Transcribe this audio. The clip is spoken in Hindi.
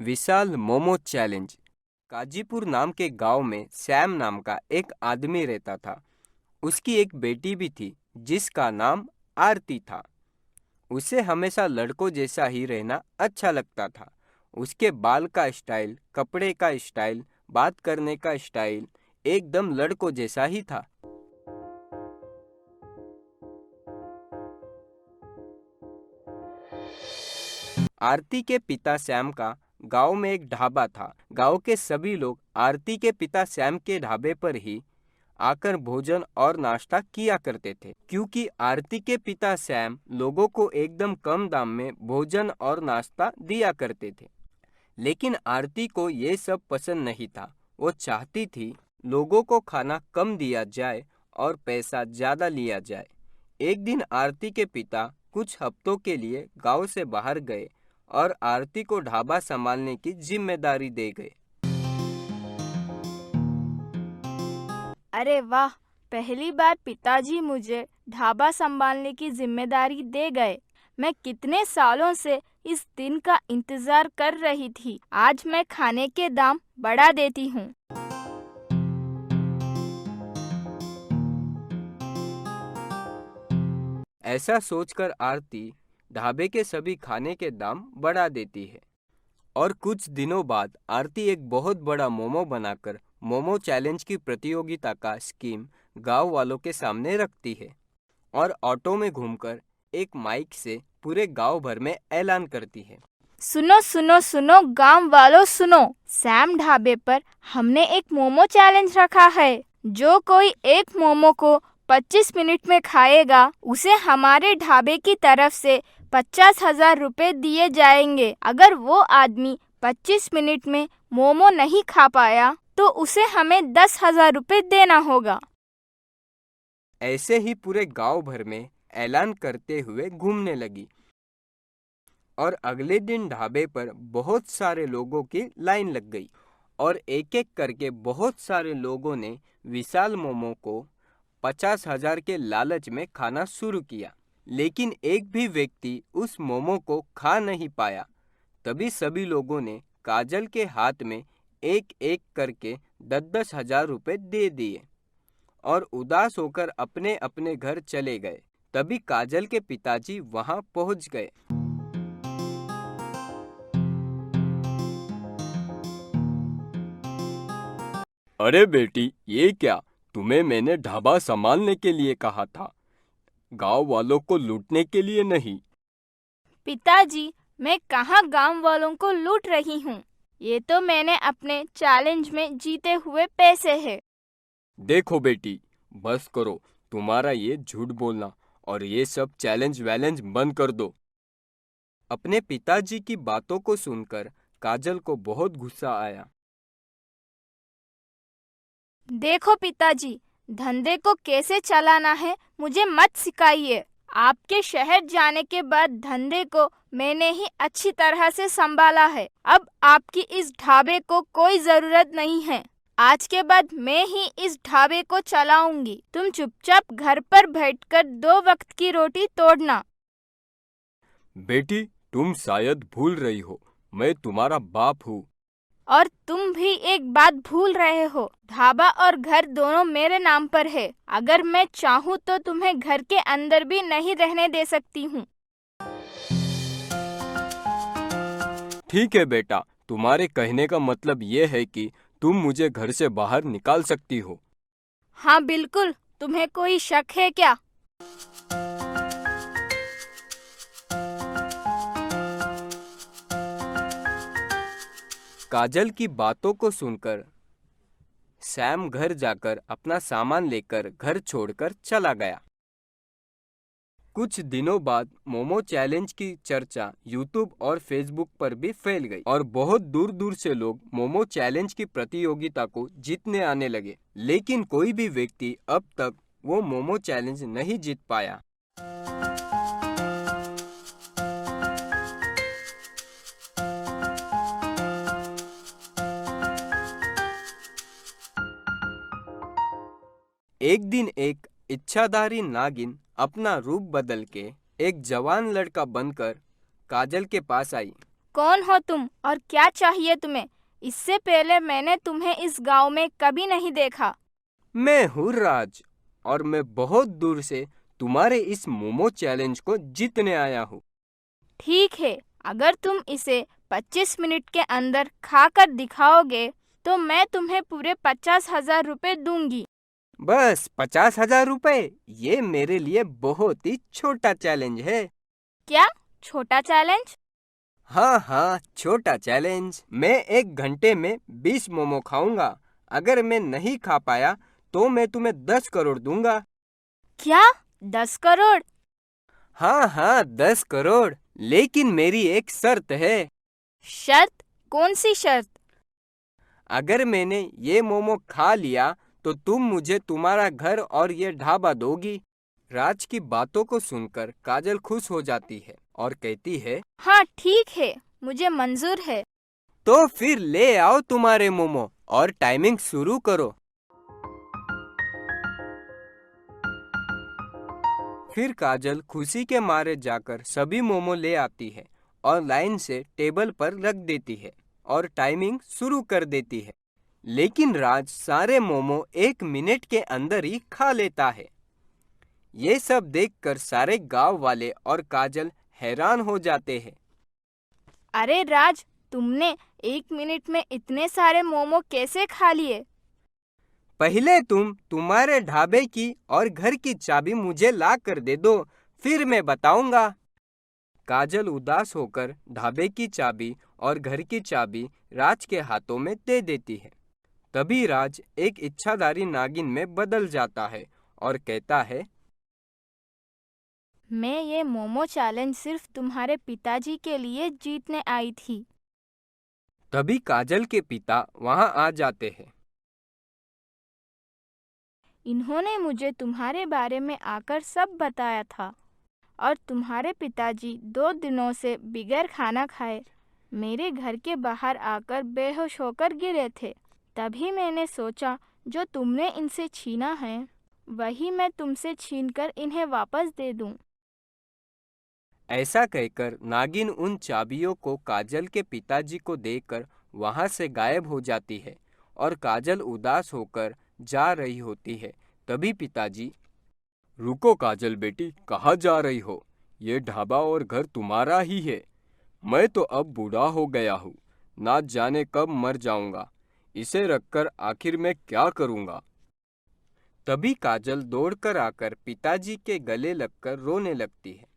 विशाल मोमो चैलेंज। काजीपुर नाम के गांव में सैम नाम का एक आदमी रहता था। उसकी एक बेटी भी थी जिसका नाम आरती था। उसे हमेशा लड़कों जैसा ही रहना अच्छा लगता था। उसके बाल का स्टाइल, कपड़े का स्टाइल, बात करने का स्टाइल एकदम लड़कों जैसा ही था। आरती के पिता सैम का गांव में एक ढाबा था। गांव के सभी लोग आरती के पिता सैम के ढाबे पर ही आकर भोजन और नाश्ता किया करते थे, क्योंकि आरती के पिता सैम लोगों को एकदम कम दाम में भोजन और नाश्ता दिया करते थे। लेकिन आरती को ये सब पसंद नहीं था। वो चाहती थी लोगों को खाना कम दिया जाए और पैसा ज़्यादा लिया जाए। एक दिन आरती के पिता कुछ हफ्तों के लिए गांव से बाहर गए और आरती को ढाबा संभालने की जिम्मेदारी दे गए। अरे वाह! पहली बार पिताजी मुझे ढाबा संभालने की जिम्मेदारी दे गए। मैं कितने सालों से इस दिन का इंतजार कर रही थी। आज मैं खाने के दाम बढ़ा देती हूँ। ऐसा सोचकर आरती ढाबे के सभी खाने के दाम बढ़ा देती है और कुछ दिनों बाद आरती एक बहुत बड़ा मोमो बनाकर मोमो चैलेंज की प्रतियोगिता का स्कीम गांव वालों के सामने रखती है और ऑटो में घूमकर एक माइक से पूरे गांव भर में ऐलान करती है। सुनो सुनो सुनो गांव वालों सुनो, सैम ढाबे पर हमने एक मोमो चैलेंज रखा है। जो कोई एक मोमो को 25 मिनट में खाएगा उसे हमारे ढाबे की तरफ से 50,000 रुपए दिए जाएंगे। अगर वो आदमी 25 मिनट में मोमो नहीं खा पाया तो उसे हमें 10,000 रुपए देना होगा। ऐसे ही पूरे गांव भर में ऐलान करते हुए घूमने लगी और अगले दिन ढाबे पर बहुत सारे लोगों की लाइन लग गई और एक एक करके बहुत सारे लोगों ने विशाल मोमो को 50,000 के लालच में खाना शुरू किया। लेकिन एक भी व्यक्ति उस मोमो को खा नहीं पाया। तभी सभी लोगों ने काजल के हाथ में एक एक करके 10,000 रुपए दे दिए और उदास होकर अपने अपने घर चले गए। तभी काजल के पिताजी वहां पहुंच गए। अरे बेटी, ये क्या? तुम्हें मैंने ढाबा संभालने के लिए कहा था, गांव वालों को लूटने के लिए नहीं। पिताजी, मैं कहाँ गांव वालों को लूट रही हूँ। ये तो मैंने अपने चैलेंज में जीते हुए पैसे हैं। देखो बेटी, बस करो तुम्हारा ये झूठ बोलना और ये सब चैलेंज वैलेंज बंद कर दो। अपने पिताजी की बातों को सुनकर काजल को बहुत गुस्सा आया। देखो पिताजी, धंधे को कैसे चलाना है मुझे मत सिखाइए। आपके शहर जाने के बाद धंधे को मैंने ही अच्छी तरह से संभाला है। अब आपकी इस ढाबे को कोई जरूरत नहीं है। आज के बाद मैं ही इस ढाबे को चलाऊंगी। तुम चुपचाप घर पर बैठकर 2 वक्त की रोटी तोड़ना। बेटी, तुम शायद भूल रही हो, मैं तुम्हारा बाप हूँ। और तुम भी एक बात भूल रहे हो, ढाबा और घर दोनों मेरे नाम पर है। अगर मैं चाहूँ तो तुम्हें घर के अंदर भी नहीं रहने दे सकती हूँ। ठीक है बेटा, तुम्हारे कहने का मतलब ये है कि तुम मुझे घर से बाहर निकाल सकती हो। हाँ बिल्कुल, तुम्हें कोई शक है क्या? काजल की बातों को सुनकर सैम घर जाकर अपना सामान लेकर घर छोड़कर चला गया। कुछ दिनों बाद मोमो चैलेंज की चर्चा यूट्यूब और फेसबुक पर भी फैल गई और बहुत दूर दूर से लोग मोमो चैलेंज की प्रतियोगिता को जीतने आने लगे। लेकिन कोई भी व्यक्ति अब तक वो मोमो चैलेंज नहीं जीत पाया। एक दिन एक इच्छाधारी नागिन अपना रूप बदल के एक जवान लड़का बनकर काजल के पास आई कौन हो तुम और क्या चाहिए तुम्हें? इससे पहले मैंने तुम्हें इस गांव में कभी नहीं देखा। मैं हूँ राज और मैं बहुत दूर से तुम्हारे इस मोमो चैलेंज को जीतने आया हूँ। ठीक है, अगर तुम इसे 25 मिनट के अंदर खाकर दिखाओगे तो मैं तुम्हें पूरे 50,000 रुपए दूंगी। बस 50,000 रुपए? ये मेरे लिए बहुत ही छोटा चैलेंज है। क्या छोटा चैलेंज? हाँ हाँ, छोटा चैलेंज। मैं 1 घंटे में 20 मोमो खाऊंगा। अगर मैं नहीं खा पाया तो मैं तुम्हें 10 करोड़ दूंगा। क्या 10 करोड़? हाँ हाँ, 10 करोड़। लेकिन मेरी एक शर्त है। शर्त? कौन सी शर्त? अगर मैंने ये मोमो खा लिया तो तुम मुझे तुम्हारा घर और ये ढाबा दोगी। राज की बातों को सुनकर काजल खुश हो जाती है और कहती है, हाँ ठीक है, मुझे मंजूर है। तो फिर ले आओ तुम्हारे मोमो और टाइमिंग शुरू करो। फिर काजल खुशी के मारे जाकर सभी मोमो ले आती है और लाइन से टेबल पर रख देती है और टाइमिंग शुरू कर देती है। लेकिन राज सारे मोमो 1 मिनट के अंदर ही खा लेता है। ये सब देखकर सारे गांव वाले और काजल हैरान हो जाते हैं। अरे राज, तुमने 1 मिनट में इतने सारे मोमो कैसे खा लिए? पहले तुम तुम्हारे ढाबे की और घर की चाबी मुझे ला कर दे दो, फिर मैं बताऊंगा। काजल उदास होकर ढाबे की चाबी और घर की चाबी राज के हाथों में दे देती है। तभी राज एक इच्छाधारी नागिन में बदल जाता है और कहता है, मैं ये मोमो चैलेंज सिर्फ तुम्हारे पिताजी के लिए जीतने आई थी। तभी काजल के पिता वहां आ जाते हैं। इन्होंने मुझे तुम्हारे बारे में आकर सब बताया था और तुम्हारे पिताजी 2 दिनों से बिगैर खाना खाए मेरे घर के बाहर आकर बेहोश होकर गिरे थे। तभी मैंने सोचा जो तुमने इनसे छीना है वही मैं तुमसे छीनकर इन्हें वापस दे दूं। ऐसा कहकर नागिन उन चाबियों को काजल के पिताजी को देकर वहां से गायब हो जाती है और काजल उदास होकर जा रही होती है। तभी पिताजी, रुको काजल बेटी, कहाँ जा रही हो? ये ढाबा और घर तुम्हारा ही है। मैं तो अब बूढ़ा हो गया हूँ, ना जाने कब मर जाऊंगा। इसे रखकर आखिर मैं क्या करूंगा? तभी काजल दौड़कर आकर पिताजी के गले लगकर रोने लगती है।